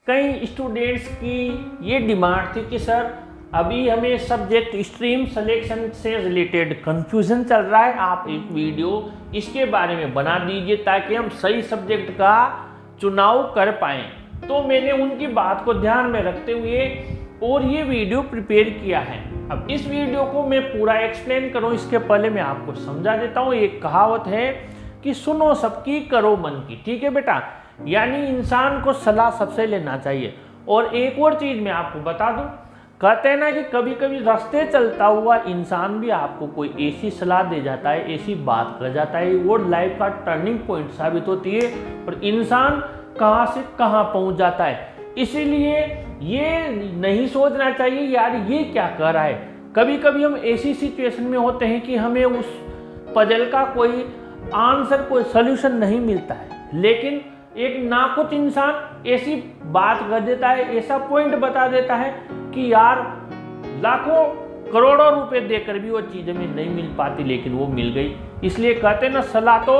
कई स्टूडेंट्स की ये डिमांड थी कि सर अभी हमें सब्जेक्ट स्ट्रीम सिलेक्शन से रिलेटेड कंफ्यूजन चल रहा है, आप एक वीडियो इसके बारे में बना दीजिए ताकि हम सही सब्जेक्ट का चुनाव कर पाएँ। तो मैंने उनकी बात को ध्यान में रखते हुए और ये वीडियो प्रिपेयर किया है। अब इस वीडियो को मैं पूरा एक्सप्लेन करूँ इसके पहले मैं आपको समझा देता हूँ। एक कहावत है कि सुनो सबकी करो मन की, ठीक है बेटा, यानी इंसान को सलाह सबसे लेना चाहिए। और एक और चीज़ मैं आपको बता दूं, कहते हैं ना कि कभी कभी रास्ते चलता हुआ इंसान भी आपको कोई ऐसी सलाह दे जाता है, ऐसी बात कर जाता है, वो लाइफ का टर्निंग पॉइंट साबित होती है और इंसान कहाँ से कहाँ पहुँच जाता है। इसीलिए ये नहीं सोचना चाहिए यार ये क्या कर रहा है। कभी कभी हम ऐसी सिचुएशन में होते हैं कि हमें उस पजल का कोई आंसर, कोई सोल्यूशन नहीं मिलता है, लेकिन एक नाकुच इंसान ऐसी बात कर देता है, ऐसा पॉइंट बता देता है कि यार लाखों करोड़ों रुपए देकर भी वो चीज़ हमें नहीं मिल पाती, लेकिन वो मिल गई। इसलिए कहते ना सलाह तो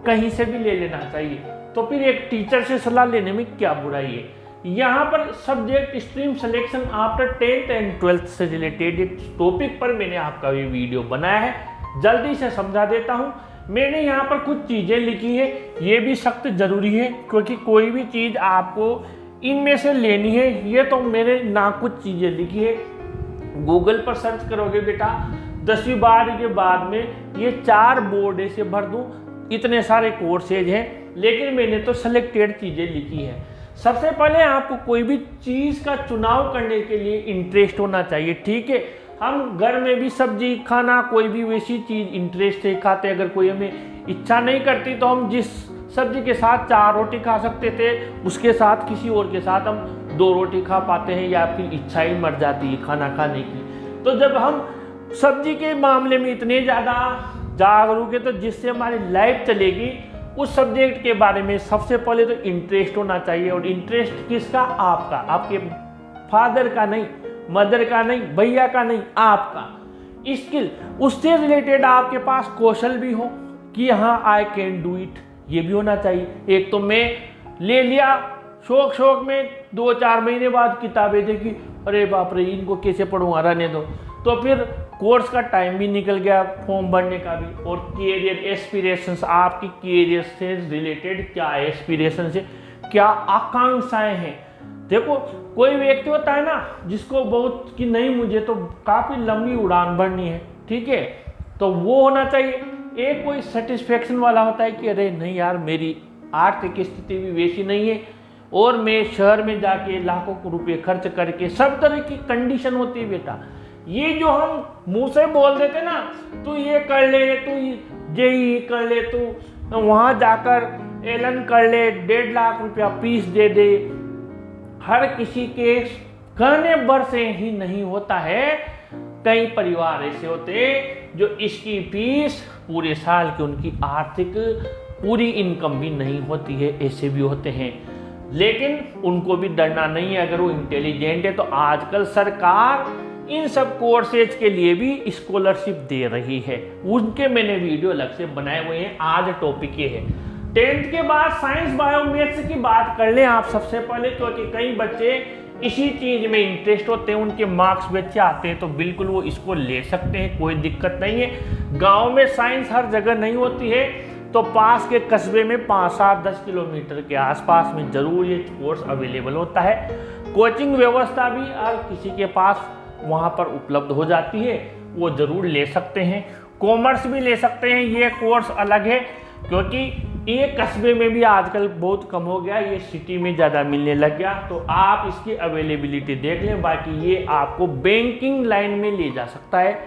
कहीं से भी ले लेना चाहिए। तो फिर एक टीचर से सलाह लेने में क्या बुराई है। यहाँ पर subject stream selection after 10th and 12th से रिलेटेड एक टॉपिक पर मैंने आपका ये वीडियो बनाया है, जल्दी से समझा देता हूँ। मैंने यहाँ पर कुछ चीज़ें लिखी है, ये भी सख्त ज़रूरी है क्योंकि कोई भी चीज़ आपको इनमें से लेनी है। ये तो मैंने ना कुछ चीज़ें लिखी है, गूगल पर सर्च करोगे बेटा 10वीं बार के बाद में ये 4 बोर्ड ऐसे भर दूँ, इतने सारे कोर्सेज हैं, लेकिन मैंने तो सिलेक्टेड चीज़ें लिखी है। सबसे पहले आपको कोई भी चीज़ का चुनाव करने के लिए इंटरेस्ट होना चाहिए, ठीक है। हम घर में भी सब्जी खाना कोई भी वैसी चीज़ इंटरेस्ट से खाते, अगर कोई हमें इच्छा नहीं करती तो हम जिस सब्जी के साथ 4 रोटी खा सकते थे उसके साथ किसी और के साथ हम 2 रोटी खा पाते हैं, या फिर इच्छा ही मर जाती है खाना खाने की। तो जब हम सब्जी के मामले में इतने ज़्यादा जागरूक है तो जिससे हमारी लाइफ चलेगी, उस सब्जेक्ट के बारे में सबसे पहले तो इंटरेस्ट होना चाहिए। और इंटरेस्ट किसका? आपका, आपके फादर का नहीं, मदर का नहीं, भैया का नहीं, आपका। स्किल, उससे रिलेटेड आपके पास कौशल भी हो कि हाँ आई कैन डू इट, ये भी होना चाहिए। एक तो मैं ले लिया शौक में, 2-4 महीने बाद किताबें देखी, अरे बाप रे इनको कैसे पढ़ूंगा, रहने दो। तो फिर कोर्स का टाइम भी निकल गया, फॉर्म भरने का भी। और कैरियर एस्पिरेशंस, आपकी कैरियर से रिलेटेड क्या एस्पिरेशंस है, क्या आकांक्षाएं हैं। देखो कोई व्यक्ति होता है ना जिसको बहुत कि नहीं मुझे तो काफ़ी लंबी उड़ान भरनी है, ठीक है, तो वो होना चाहिए। एक कोई सेटिस्फेक्शन वाला होता है कि अरे नहीं यार मेरी आर्थिक स्थिति भी वैसी नहीं है और मैं शहर में जाके लाखों रुपए खर्च करके, सब तरह की कंडीशन होती है बेटा। ये जो हम मुंह से बोल देते ना, तू ये कर ले, तू जेई कर ले, तू वहाँ जाकर एलन कर ले, 1.5 लाख रुपया फीस दे दे, हर किसी के कहने भर से ही नहीं होता है। कई परिवार ऐसे होते हैं जो इसकी फीस पूरे साल की उनकी आर्थिक पूरी इनकम भी नहीं होती है, ऐसे भी होते हैं। लेकिन उनको भी डरना नहीं है, अगर वो इंटेलिजेंट है तो आजकल सरकार इन सब कोर्सेज के लिए भी स्कॉलरशिप दे रही है, उनके मैंने वीडियो अलग से बनाए हुए हैं। आज टॉपिक ये है 10th के बाद साइंस बायो मैथ्स की बात कर लें आप सबसे पहले, क्योंकि कई बच्चे इसी चीज़ में इंटरेस्ट होते हैं, उनके मार्क्स भी अच्छे आते हैं, तो बिल्कुल वो इसको ले सकते हैं, कोई दिक्कत नहीं है। गांव में साइंस हर जगह नहीं होती है, तो पास के कस्बे में 5-7-10 किलोमीटर के आसपास में ज़रूर ये कोर्स अवेलेबल होता है। कोचिंग व्यवस्था भी हर किसी के पास वहाँ पर उपलब्ध हो जाती है, वो ज़रूर ले सकते हैं। कॉमर्स भी ले सकते हैं, ये कोर्स अलग है क्योंकि ये कस्बे में भी आजकल बहुत कम हो गया, ये सिटी में ज़्यादा मिलने लग गया, तो आप इसकी अवेलेबिलिटी देख लें। बाकी ये आपको बैंकिंग लाइन में ले जा सकता है,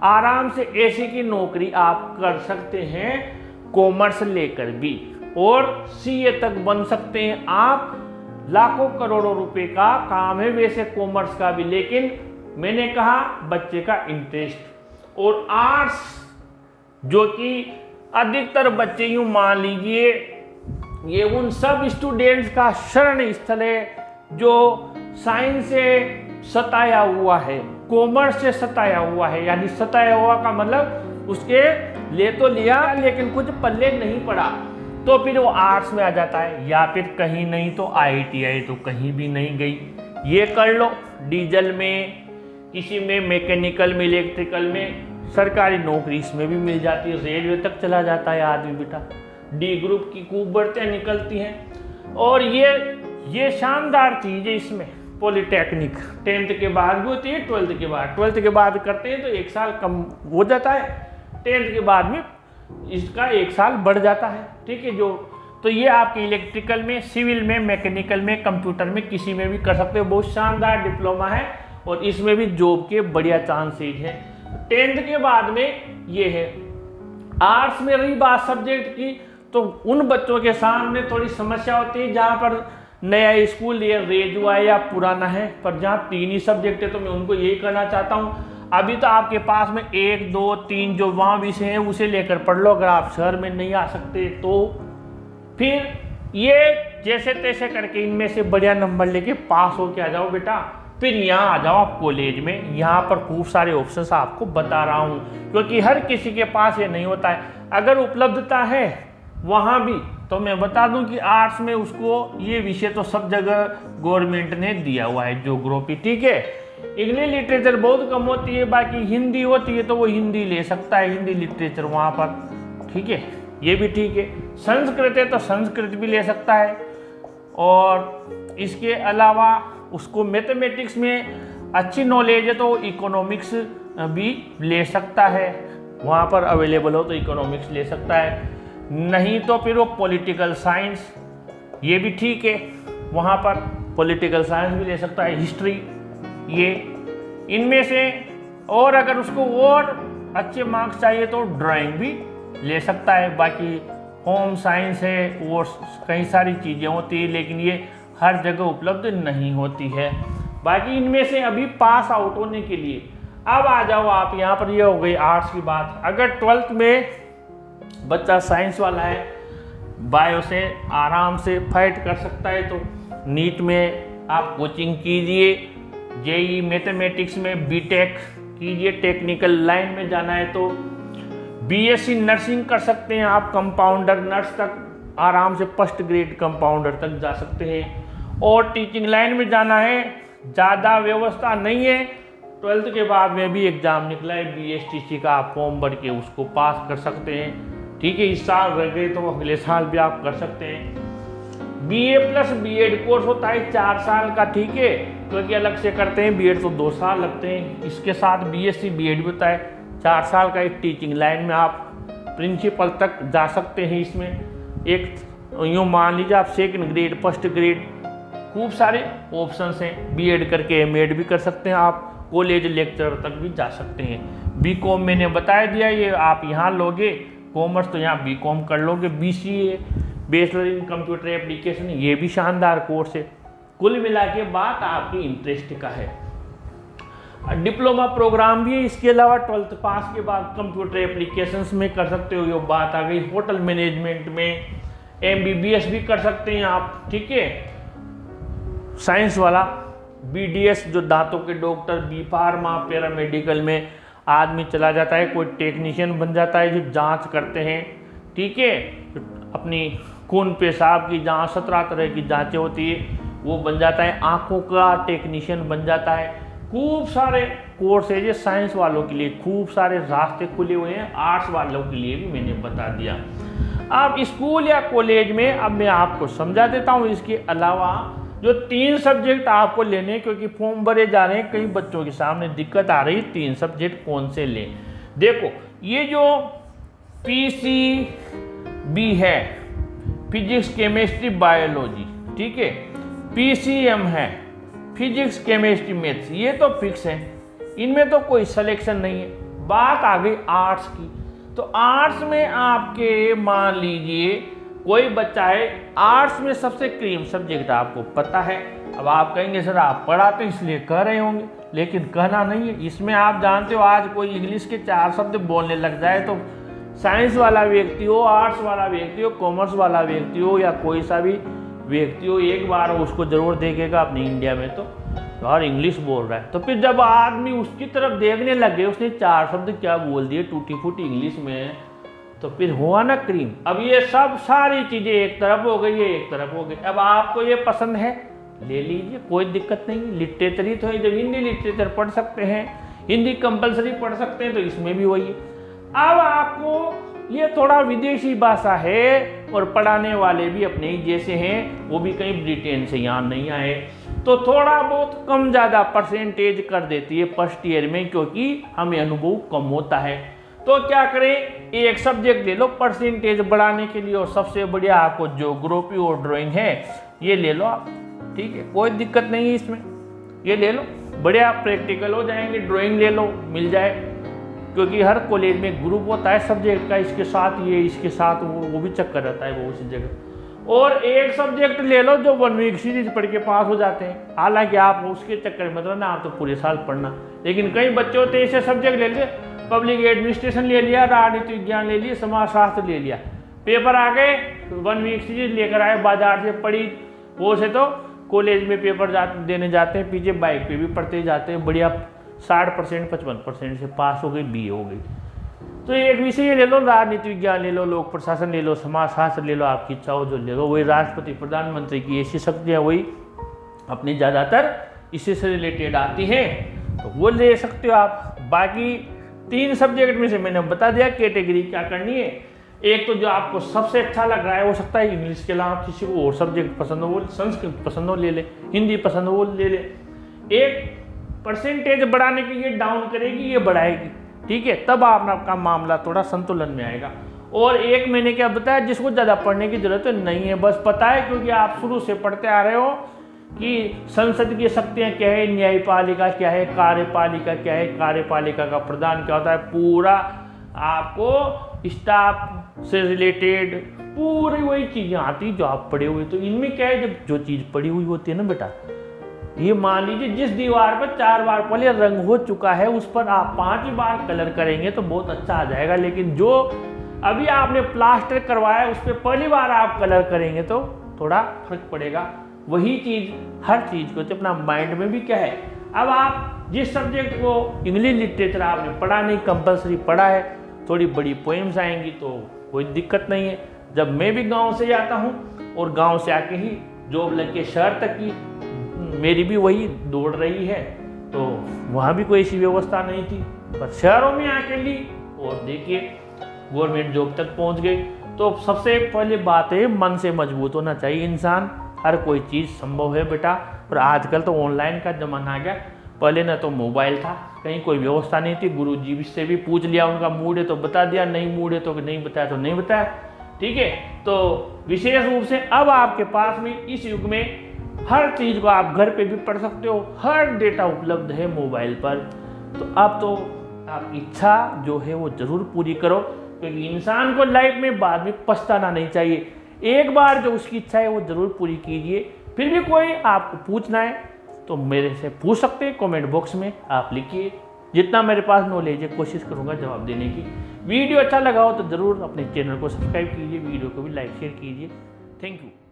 आराम से ऐसी की नौकरी आप कर सकते हैं कॉमर्स लेकर भी, और सीए तक बन सकते हैं आप। लाखों करोड़ों रुपए का काम है वैसे कॉमर्स का भी, लेकिन मैंने कहा बच्चे का इंटरेस्ट। और आर्ट्स जो कि अधिकतर बच्चे यूँ मान लीजिए ये उन सब स्टूडेंट्स का शरण स्थल है जो साइंस से सताया हुआ है, कॉमर्स से सताया हुआ है। यानी सताया हुआ का मतलब उसके ले तो लिया लेकिन कुछ पल्ले नहीं पड़ा। तो फिर वो आर्ट्स में आ जाता है, या फिर कहीं नहीं तो IITI तो कहीं भी नहीं गई, ये कर लो। डीजल में, किसी में मैकेनिकल में, इलेक्ट्रिकल में, सरकारी नौकरी इसमें भी मिल जाती है, रेलवे तक चला जाता है आदमी बेटा। डी ग्रुप की खूब बढ़ते निकलती हैं। और ये शानदार चीज़ है इसमें, पॉलिटेक्निक 10th के बाद भी होती है, 12th के बाद करते हैं तो 1 साल कम हो जाता है, 10th के बाद में इसका 1 साल बढ़ जाता है, ठीक है। तो ये आपके इलेक्ट्रिकल में, सिविल में, मैकेनिकल में, कंप्यूटर में, किसी में भी कर सकते हो। बहुत शानदार डिप्लोमा है और इसमें भी जॉब के बढ़िया चांसेज हैं। 10th के बाद में ये है। आर्ट्स में रही बात सब्जेक्ट की, तो उन बच्चों के सामने थोड़ी समस्या होती है जहाँ पर नया स्कूल ये रेज हुआ है या पुराना है, पर जहाँ 3 ही सब्जेक्ट है तो मैं उनको यही करना चाहता हूँ। अभी तो आपके पास में 1, 2, 3 जो वहाँ विषय हैं उसे लेकर पढ़ लो। अगर आप शहर में नहीं आ सकते तो फिर ये जैसे तैसे करके इनमें से बढ़िया नंबर लेके पास हो के आ जाओ बेटा। फिर यहाँ आ जाओ आप कॉलेज में, यहाँ पर खूब सारे ऑप्शंस आपको बता रहा हूँ, क्योंकि हर किसी के पास ये नहीं होता है। अगर उपलब्धता है वहाँ भी तो मैं बता दूं कि आर्ट्स में उसको ये विषय तो सब जगह गवर्नमेंट ने दिया हुआ है, ज्योग्राफी, ठीक है। इंग्लिश लिटरेचर बहुत कम होती है, बाकी हिंदी होती है तो वो हिंदी ले सकता है, हिंदी लिटरेचर वहाँ पर, ठीक है, ये भी ठीक है। संस्कृत है तो संस्कृत भी ले सकता है, और इसके अलावा उसको मैथमेटिक्स में अच्छी नॉलेज है तो इकोनॉमिक्स भी ले सकता है, वहाँ पर अवेलेबल हो तो इकोनॉमिक्स ले सकता है। नहीं तो फिर वो पॉलिटिकल साइंस, ये भी ठीक है, वहाँ पर पॉलिटिकल साइंस भी ले सकता है, हिस्ट्री, ये इनमें से। और अगर उसको और अच्छे मार्क्स चाहिए तो ड्राइंग भी ले सकता है। बाकी होम साइंस है और कई सारी चीज़ें होती है, लेकिन ये हर जगह उपलब्ध नहीं होती है। बाकी इनमें से अभी पास आउट होने के लिए अब आ जाओ आप यहाँ पर, ये हो गई आर्ट्स की बात। अगर 12th में बच्चा साइंस वाला है, बायो से आराम से फाइट कर सकता है तो नीट में आप कोचिंग कीजिए, जेई मैथमेटिक्स में बीटेक कीजिए, टेक्निकल लाइन में जाना है तो बीएससी नर्सिंग कर सकते हैं आप, कंपाउंडर नर्स तक आराम से फर्स्ट ग्रेड कंपाउंडर तक जा सकते हैं। और टीचिंग लाइन में जाना है, ज़्यादा व्यवस्था नहीं है, 12th के बाद में भी एग्ज़ाम निकला है BSTC का, आप फॉर्म भर के उसको पास कर सकते हैं, ठीक है। इस साल रह गए तो अगले साल भी आप कर सकते हैं। BA प्लस BEd कोर्स होता है 4 साल का, ठीक है, क्योंकि अलग से करते हैं, BEd तो 2 साल लगते हैं। इसके साथ BSc BEd भी होता है 4 साल का। एक टीचिंग लाइन में आप प्रिंसिपल तक जा सकते हैं। इसमें एक यूँ मान लीजिए आप 2nd ग्रेड, फर्स्ट ग्रेड, खूब सारे ऑप्शंस हैं। BEd करके MAd भी कर सकते हैं आप, कॉलेज लेक्चर तक भी जा सकते हैं। BCom मैंने बता दिया, ये आप यहाँ लोगे कॉमर्स तो यहाँ BCom कर लोगे। BCA bachelor in computer application, ये भी शानदार कोर्स है। कुल मिला के बात आपकी इंटरेस्ट का है। डिप्लोमा प्रोग्राम भी है इसके अलावा, 12th पास के बाद कंप्यूटर एप्लीकेशंस में कर सकते हो, ये बात आ गई। होटल मैनेजमेंट में MBBS भी कर सकते हैं आप, ठीक है, साइंस वाला। BDS जो दांतों के डॉक्टर, B फार्मा, पैरामेडिकल में आदमी चला जाता है, कोई टेक्नीशियन बन जाता है जो जांच करते हैं, ठीक है, अपनी खून पेशाब की जांच, 17 तरह की जांचें होती है, वो बन जाता है। आंखों का टेक्नीशियन बन जाता है। खूब सारे कोर्स है ये साइंस वालों के लिए, खूब सारे रास्ते खुले हुए हैं। आर्ट्स वालों के लिए भी मैंने बता दिया। अब स्कूल या कॉलेज में अब मैं आपको समझा देता हूँ। इसके अलावा जो 3 सब्जेक्ट आपको लेने, क्योंकि फॉर्म भरे जा रहे हैं, कई बच्चों के सामने दिक्कत आ रही है 3 सब्जेक्ट कौन से लें। देखो ये जो PCB है, फिजिक्स केमिस्ट्री बायोलॉजी, ठीक है, PCM है, फिजिक्स केमिस्ट्री मैथ्स, ये तो फिक्स है, इनमें तो कोई सिलेक्शन नहीं है। बात आ गई आर्ट्स की, तो आर्ट्स में आपके मान लीजिए कोई बच्चा है, आर्ट्स में सबसे क्रीम सब्जेक्ट आपको पता है। अब आप कहेंगे सर आप पढ़ाते इसलिए कह रहे होंगे, लेकिन कहना नहीं है। इसमें आप जानते हो आज कोई इंग्लिश के 4 शब्द बोलने लग जाए तो साइंस वाला व्यक्ति हो, आर्ट्स वाला व्यक्ति हो, कॉमर्स वाला व्यक्ति हो, या कोई सा भी व्यक्ति हो, एक बार उसको ज़रूर देखेगा अपने इंडिया में तो यार इंग्लिश बोल रहा है। तो फिर जब आदमी उसकी तरफ देखने लगे, उसने 4 शब्द क्या बोल दिए टूटी फूटी इंग्लिश में, तो फिर हुआ ना क्रीम। अब ये सब सारी चीज़ें एक तरफ हो गई, ये एक तरफ हो गई। अब आपको ये पसंद है ले लीजिए, कोई दिक्कत नहीं। लिटरेचर ही तो है, जब हिंदी लिटरेचर पढ़ सकते हैं, हिंदी कंपलसरी पढ़ सकते हैं, तो इसमें भी वही है। अब आपको ये थोड़ा विदेशी भाषा है और पढ़ाने वाले भी अपने ही जैसे हैं, वो भी कहीं ब्रिटेन से यहाँ नहीं आए, तो थोड़ा बहुत कम ज़्यादा परसेंटेज कर देती है फर्स्ट ईयर में, क्योंकि हमें अनुभव कम होता है। तो क्या करें, एक सब्जेक्ट ले लो परसेंटेज बढ़ाने के लिए, और सबसे बढ़िया आपको ज्योग्राफी और ड्राइंग है ये ले लो आप, ठीक है, कोई दिक्कत नहीं है इसमें, ये ले लो, बढ़िया प्रैक्टिकल हो जाएंगे। ड्राइंग ले लो, मिल जाए, क्योंकि हर कॉलेज में ग्रुप होता है सब्जेक्ट का, इसके साथ ये, इसके साथ वो भी चक्कर रहता है वो उसी जगह। और एक सब्जेक्ट ले लो जो 1 वीक सीरीज पढ़ के पास हो जाते हैं, हालांकि आप उसके चक्कर में मतलब ना आप तो पूरे साल पढ़ना, लेकिन कई बच्चे होते हैं ऐसे सब्जेक्ट ले लिए, पब्लिक एडमिनिस्ट्रेशन ले लिया, राजनीति विज्ञान ले लिया, समाजशास्त्र ले लिया, पेपर आ गए, 1 वीक सीरीज लेकर आए बाजार से पढ़ी, वो से तो कॉलेज में पेपर देने जाते हैं, पीछे बाइक पे भी पढ़ते जाते हैं, बढ़िया 60% 55% से पास हो गई, BA हो गई। तो एक विषय ले लो, राजनीति विज्ञान ले लो, लोक प्रशासन ले लो, समाजशास्त्र ले लो, आपकी इच्छा हो जो ले लो, वही राष्ट्रपति प्रधानमंत्री की ऐसी शक्तियाँ वही अपनी ज़्यादातर इसी से रिलेटेड आती हैं, तो वो ले सकते हो आप। बाकी 3 सब्जेक्ट में से मैंने बता दिया कैटेगरी क्या करनी है। एक तो जो आपको सबसे अच्छा लग रहा है, हो सकता है इंग्लिश के अलावा किसी को और सब्जेक्ट पसंद हो, वो संस्कृत पसंद हो ले ले, हिंदी पसंद हो वो ले ले। एक परसेंटेज बढ़ाने के लिए डाउन करेगी, ये बढ़ाएगी, ठीक है, तब आपका मामला थोड़ा संतुलन में आएगा। और एक मैंने क्या बताया, जिसको ज़्यादा पढ़ने की जरूरत नहीं है, बस पता है क्योंकि आप शुरू से पढ़ते आ रहे हो कि संसद की शक्तियाँ क्या है, न्यायपालिका क्या है, कार्यपालिका क्या है, कार्यपालिका का प्रधान क्या होता है, पूरा आपको स्टाफ से रिलेटेड पूरी वही चीज़ें आती जो आप पढ़े हुए। तो इनमें क्या है, जब जो चीज़ पढ़ी हुई होती है ना बेटा, ये मान लीजिए जिस दीवार पर 4 बार पहले रंग हो चुका है, उस पर आप 5 बार कलर करेंगे तो बहुत अच्छा आ जाएगा। लेकिन जो अभी आपने प्लास्टर करवाया उस पर पहली बार आप कलर करेंगे तो थोड़ा फर्क पड़ेगा। वही चीज़ हर चीज़ को अपना माइंड में भी क्या है। अब आप जिस सब्जेक्ट को इंग्लिश लिटरेचर आपने पढ़ा नहीं, कंपलसरी पढ़ा है, थोड़ी बड़ी पोएम्स आएंगी तो कोई दिक्कत नहीं है। जब मैं भी गांव से आता हूँ और गांव से आके ही जॉब लग के शहर तक की मेरी भी वही दौड़ रही है, तो वहाँ भी कोई ऐसी व्यवस्था नहीं थी, पर शहरों में आके ली और देखिए गवर्नमेंट जॉब तक पहुँच गई। तो सबसे पहले बात है मन से मजबूत होना चाहिए इंसान, हर कोई चीज़ संभव है बेटा। और आजकल तो ऑनलाइन का ज़माना आ गया, पहले ना तो मोबाइल था, कहीं कोई व्यवस्था नहीं थी, गुरुजी से भी पूछ लिया, उनका मूड है तो बता दिया, नहीं मूड है तो नहीं बताया तो नहीं बताया, ठीक है। तो विशेष रूप से अब आपके पास में इस युग में हर चीज़ को आप घर पे भी पढ़ सकते हो, हर डेटा उपलब्ध है मोबाइल पर। तो अब तो आप इच्छा जो है वो ज़रूर पूरी करो, क्योंकि इंसान को लाइफ में बाद में पछताना नहीं चाहिए। एक बार जो उसकी इच्छा है वो ज़रूर पूरी कीजिए। फिर भी कोई आपको पूछना है तो मेरे से पूछ सकते हैं, कमेंट बॉक्स में आप लिखिए, जितना मेरे पास नॉलेज है कोशिश करूँगा जवाब देने की। वीडियो अच्छा लगा हो तो ज़रूर अपने चैनल को सब्सक्राइब कीजिए, वीडियो को भी लाइक शेयर कीजिए। Thank you.